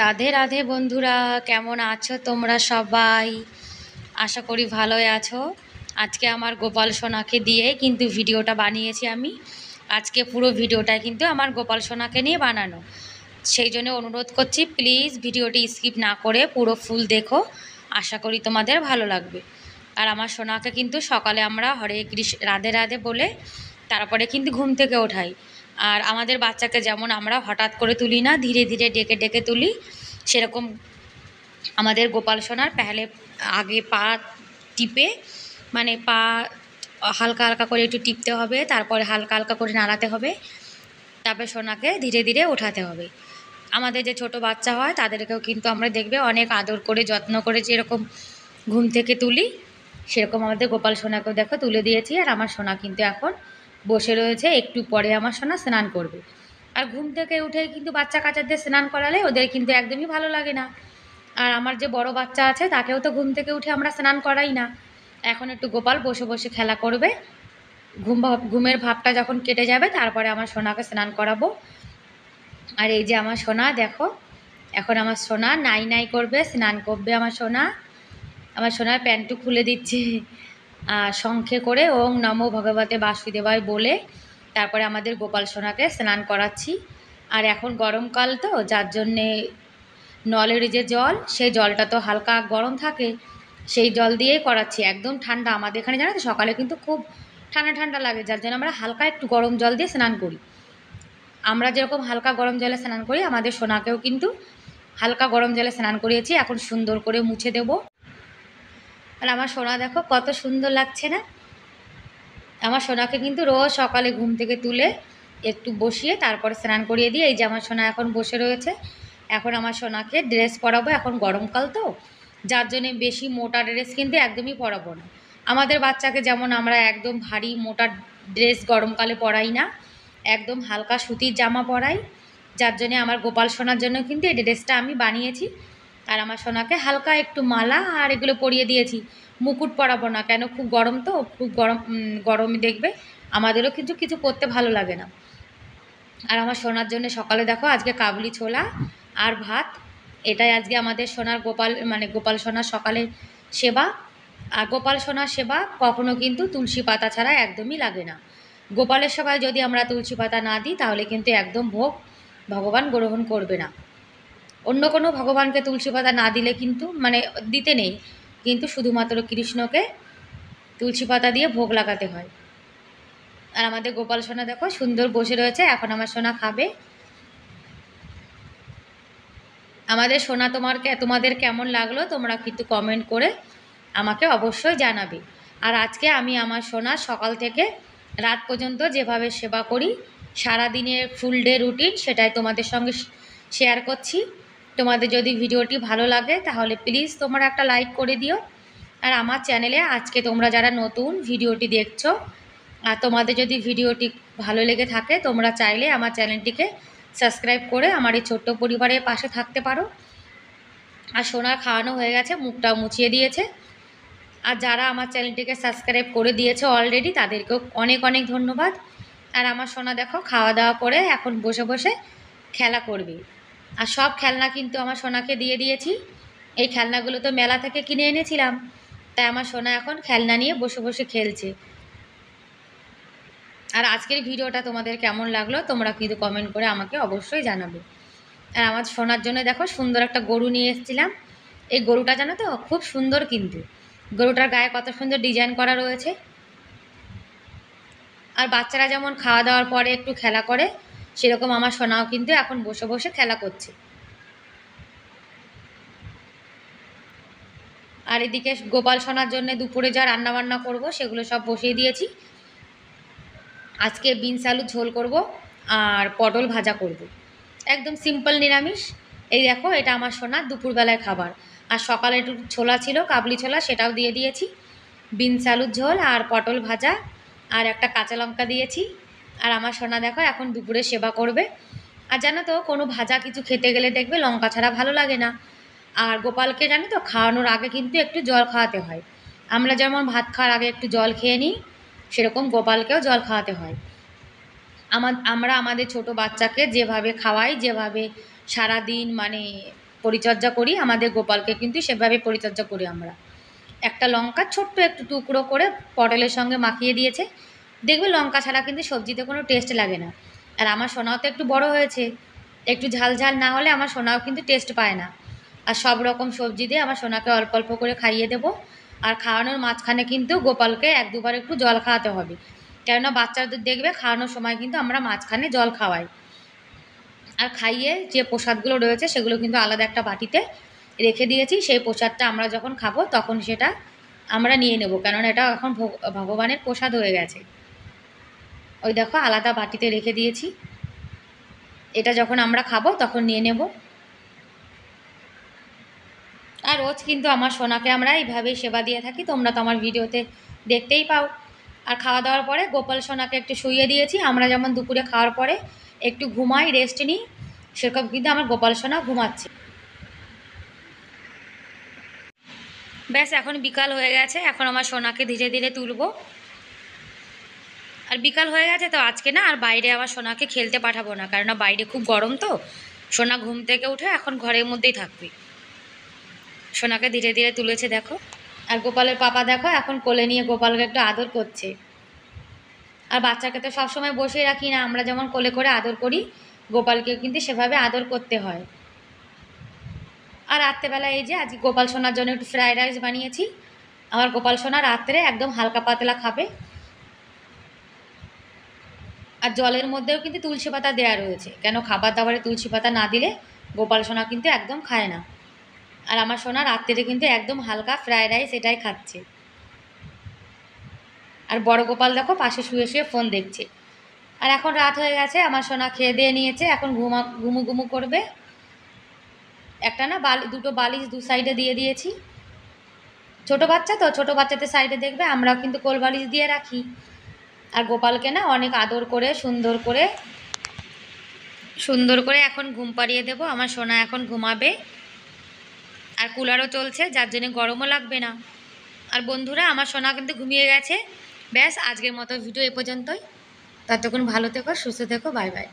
রাধে রাধে বন্ধুরা, কেমন আছো তোমরা সবাই? আশা করি ভালোই আছো। আজকে আমার গোপাল সোনাকে দিয়ে কিন্তু ভিডিওটা বানিয়েছি আমি। আজকে পুরো ভিডিওটা কিন্তু আমার গোপাল সোনাকে নিয়ে বানানো। সেই জন্য অনুরোধ করছি, প্লিজ ভিডিওটি স্কিপ না করে পুরো ফুল দেখো। আশা করি তোমাদের ভালো লাগবে। আর আমার সোনাকে কিন্তু সকালে আমরা হরে কৃষ্ণ রাধে রাধে বলে তারপরে কিন্তু ঘুম থেকে ওঠাই। আর আমাদের বাচ্চাকে যেমন আমরা হঠাৎ করে তুলি না, ধীরে ধীরে ডেকে ডেকে তুলি, সেরকম আমাদের গোপাল সোনার পেহলে আগে পা টিপে, মানে পা হালকা হালকা করে একটু টিপতে হবে, তারপরে হালকা হালকা করে নাড়াতে হবে, তারপরে সোনাকে ধীরে ধীরে ওঠাতে হবে। আমাদের যে ছোট বাচ্চা হয় তাদেরকেও কিন্তু আমরা দেখবে অনেক আদর করে যত্ন করে যেরকম ঘুম থেকে তুলি, সেরকম আমাদের গোপাল সোনাকেও দেখো তুলে দিয়েছি। আর আমার সোনা কিন্তু এখন বসে রয়েছে, একটু পরে আমার সোনা স্নান করবে। আর ঘুম থেকে উঠে কিন্তু বাচ্চা কাচ্চাদের স্নান করালে ওদের কিন্তু একদমই ভালো লাগে না। আর আমার যে বড় বাচ্চা আছে তাকেও তো ঘুম থেকে উঠে আমরা স্নান করাই না। এখন একটু গোপাল বসে বসে খেলা করবে, ঘুমের ভাবটা যখন কেটে যাবে তারপরে আমার সোনাকে স্নান করাবো। আর এই যে আমার সোনা দেখো, এখন আমার সোনা নাই নাই করবে, স্নান করবে আমার সোনা। আমার সোনার প্যান্টু খুলে দিচ্ছে, শঙ্খে করে ওং নমো ভগবতে বাসুদেবায় বলে তারপরে আমাদের গোপাল সোনাকে স্নান করাচ্ছি। আর এখন গরমকাল তো, যার জন্যে নলের যে জল, সেই জলটা তো হালকা গরম থাকে, সেই জল দিয়েই করাচ্ছি। একদম ঠান্ডা আমাদের এখানে, জানো তো সকালে কিন্তু খুব ঠান্ডা ঠান্ডা লাগে, যার জন্য আমরা হালকা একটু গরম জল দিয়ে স্নান করি। আমরা যেরকম হালকা গরম জলে স্নান করি, আমাদের সোনাকেও কিন্তু হালকা গরম জলে স্নান করিয়েছি। এখন সুন্দর করে মুছে দেব। আর আমার সোনা দেখো কত সুন্দর লাগছে না? আমার সোনাকে কিন্তু রোজ সকালে ঘুম থেকে তুলে একটু বসিয়ে তারপরে স্নান করিয়ে দিই। এই যে আমার সোনা এখন বসে রয়েছে। এখন আমার সোনাকে ড্রেস পরাবো, এখন গরমকাল তো, যার জন্যে বেশি মোটা ড্রেস কিন্তু একদমই পরাবো না। আমাদের বাচ্চাকে যেমন আমরা একদম ভারী মোটা ড্রেস গরমকালে পরাই না, একদম হালকা সুতির জামা পরাই। যার জন্যে আমার গোপাল সোনার জন্য কিন্তু এই ড্রেসটা আমি বানিয়েছি। আর আমার সোনাকে হালকা একটু মালা আর এগুলো পরিয়ে দিয়েছি। মুকুট পরাবো না, কেন খুব গরম তো, খুব গরম গরমে দেখবে আমাদেরও কিন্তু কিছু করতে ভালো লাগে না। আর আমার সোনার জন্য সকালে দেখো আজকে কাবুলি ছোলা আর ভাত, এটাই আজকে আমাদের সোনার গোপাল, মানে গোপাল সোনার সকালের সেবা। আর গোপাল সোনার সেবা কখনো কিন্তু তুলসী পাতা ছাড়া একদমই লাগে না। গোপালের সেবায় যদি আমরা তুলসী পাতা না দিই তাহলে কিন্তু একদম ভোগ ভগবান গ্রহণ করবে না। অন্য কোনো ভগবানকে তুলসী পাতা না দিলে কিন্তু, মানে দিতে নেই, কিন্তু শুধুমাত্র কৃষ্ণকে তুলসী পাতা দিয়ে ভোগ লাগাতে হয়। আর আমাদের গোপাল সোনা দেখো সুন্দর বসে রয়েছে, এখন আমার সোনা খাবে। আমাদের সোনা তোমাদের কেমন লাগলো তোমরা কিন্তু কমেন্ট করে আমাকে অবশ্যই জানাবে। আর আজকে আমি আমার সোনা সকাল থেকে রাত পর্যন্ত যেভাবে সেবা করি, সারাদিনের ফুল ডে রুটিন, সেটাই তোমাদের সঙ্গে শেয়ার করছি। তোমাদের যদি ভিডিওটি ভালো লাগে তাহলে প্লিজ তোমরা একটা লাইক করে দিও। আর আমার চ্যানেলে আজকে তোমরা যারা নতুন ভিডিওটি দেখছো, আর তোমাদের যদি ভিডিওটি ভালো লেগে থাকে তোমরা চাইলে আমার চ্যানেলটিকে সাবস্ক্রাইব করে আমার এই ছোট্ট পরিবারের পাশে থাকতে পারো। আর সোনার খাওয়ানো হয়ে গেছে, মুখটাও মুছিয়ে দিয়েছে। আর যারা আমার চ্যানেলটিকে সাবস্ক্রাইব করে দিয়েছে অলরেডি তাদেরকেও অনেক অনেক ধন্যবাদ। আর আমার সোনা দেখো খাওয়া দাওয়া করে এখন বসে বসে খেলা করবে। আর সব খেলনা কিন্তু আমার সোনাকে দিয়ে দিয়েছি। এই খেলনাগুলো তো মেলা থেকে কিনে এনেছিলাম, তাই আমার সোনা এখন খেলনা নিয়ে বসে বসে খেলছে। আর আজকের ভিডিওটা তোমাদের কেমন লাগলো তোমরা কিন্তু কমেন্ট করে আমাকে অবশ্যই জানাবে। আর আমার সোনার জন্য দেখো সুন্দর একটা গরু নিয়ে এসেছিলাম। এই গরুটা জানো তো খুব সুন্দর, কিন্তু গরুটার গায়ে কত সুন্দর ডিজাইন করা রয়েছে। আর বাচ্চারা যেমন খাওয়া দাওয়ার পরে একটু খেলা করে, সেরকম আমার সোনাও কিন্তু এখন বসে বসে খেলা করছে। আর এদিকে গোপাল সোনার জন্য দুপুরে যা রান্নাবান্না করব সেগুলো সব বসিয়ে দিয়েছি। আজকে বিনস আলুর ঝোল করব আর পটল ভাজা করব, একদম সিম্পল নিরামিষ। এই দেখো এটা আমার সোনার দুপুরবেলায় খাবার। আর সকালে একটু ছোলা ছিল, কাবলি ছোলা, সেটাও দিয়ে দিয়েছি। বিনস আলুর ঝোল আর পটল ভাজা আর একটা কাঁচা লঙ্কা দিয়েছি। আর আমার সোনা দেখো এখন দুপুরে সেবা করবে। আর জানো তো কোনো ভাজা কিছু খেতে গেলে দেখবে লঙ্কা ছাড়া ভালো লাগে না। আর গোপালকে জানো তো খাওয়ানোর আগে কিন্তু একটু জল খাওয়াতে হয়। আমরা যেমন ভাত খাওয়ার আগে একটু জল খেয়ে নিই, সেরকম গোপালকেও জল খাওয়াতে হয়। আমরা আমাদের ছোট বাচ্চাকে যেভাবে খাওয়াই, যেভাবে সারাদিন মানে পরিচর্যা করি, আমাদের গোপালকে কিন্তু সেভাবে পরিচর্যা করি আমরা। একটা লঙ্কা ছোট্ট একটু টুকরো করে পটলের সঙ্গে মাখিয়ে দিয়েছে। দেখবে লঙ্কা ছাড়া কিন্তু সবজিতে কোনো টেস্ট লাগে না। আর আমার সোনাও তো একটু বড় হয়েছে, একটু ঝাল ঝাল না হলে আমার সোনাও কিন্তু টেস্ট পায় না। আর সব রকম সবজি দিয়ে আমার সোনাকে অল্প অল্প করে খাইয়ে দেবো। আর খাওয়ানোর মাঝখানে কিন্তু গোপালকে 1-2 বার একটু জল খাওয়াতে হবে, কেননা বাচ্চাদের দেখবে খাওয়ানোর সময় কিন্তু আমরা মাঝখানে জল খাওয়াই। আর খাইয়ে যে প্রসাদগুলো রয়েছে সেগুলো কিন্তু আলাদা একটা বাটিতে রেখে দিয়েছি। সেই প্রসাদটা আমরা যখন খাবো তখন সেটা আমরা নিয়ে নেব, কেননা এটা এখন ভগবানের প্রসাদ হয়ে গেছে। ওই দেখো আলাদা বাটিতে রেখে দিয়েছি, এটা যখন আমরা খাবো তখন নিয়ে নেব। আর রোজ কিন্তু আমার সোনাকে আমরা এইভাবেই সেবা দিয়ে থাকি, তোমরা তো আমার ভিডিওতে দেখতেই পাও। আর খাওয়া দাওয়ার পরে গোপাল সোনাকে একটু শুইয়ে দিয়েছি। আমরা যেমন দুপুরে খাওয়ার পরে একটু ঘুমাই, রেস্ট নিই, সেরকম কিন্তু আমার গোপাল সোনা ঘুমাচ্ছে। ব্যাস এখন বিকাল হয়ে গেছে, এখন আমার সোনাকে ধীরে ধীরে তুলবো। আর বিকাল হয়ে গেছে তো আজকে না আর বাইরে আমার সোনাকে খেলতে পাঠাবো না, কারণ বাইরে খুব গরম তো। সোনা ঘুম থেকে উঠে এখন ঘরের মধ্যেই থাকবে। সোনাকে ধীরে ধীরে তুলেছে দেখো। আর গোপালের পাপা দেখো এখন কোলে নিয়ে গোপালকে একটু আদর করছে। আর বাচ্চাকে তো সবসময় বসিয়ে রাখি না, আমরা যেমন কোলে করে আদর করি, গোপালকেও কিন্তু সেভাবে আদর করতে হয়। আর রাত্রেবেলা এই যে আজকে গোপাল সোনার জন্য একটু ফ্রাইড রাইস বানিয়েছি। আমার গোপাল সোনা রাত্রে একদম হালকা পাতলা খাবে। আর জলের মধ্যেও কিন্তু তুলসী পাতা দেওয়া রয়েছে, কেন খাবার দাবারে তুলসী পাতা না দিলে গোপাল সোনা কিন্তু একদম খায় না। আর আমার সোনা রাত্রে কিন্তু একদম হালকা ফ্রাইড রাইস এটাই খাচ্ছে। আর বড় গোপাল দেখো পাশে শুয়ে শুয়ে ফোন দেখছে। আর এখন রাত হয়ে গেছে, আমার সোনা খেয়ে দিয়ে নিয়েছে, এখন ঘুমু ঘুমু করবে। একটা না দুটো বালিশ দু সাইডে দিয়ে দিয়েছি। ছোটো বাচ্চা তো, ছোটো বাচ্চাদের সাইডে দেখবে আমরাও কিন্তু কোল বালিশ দিয়ে রাখি। আর গোপালকে না অনেক আদর করে সুন্দর করে এখন ঘুম পাড়িয়ে দেবো। আমার সোনা এখন ঘুমাবে। আর কুলারও চলছে, যার জন্য গরমও লাগবে না। আর বন্ধুরা আমার সোনা কিন্তু ঘুমিয়ে গেছে। ব্যাস আজকের মতো ভিডিও এ পর্যন্তই। ততক্ষণ ভালো থেকো, সুস্থ থেকো, বাই বাই।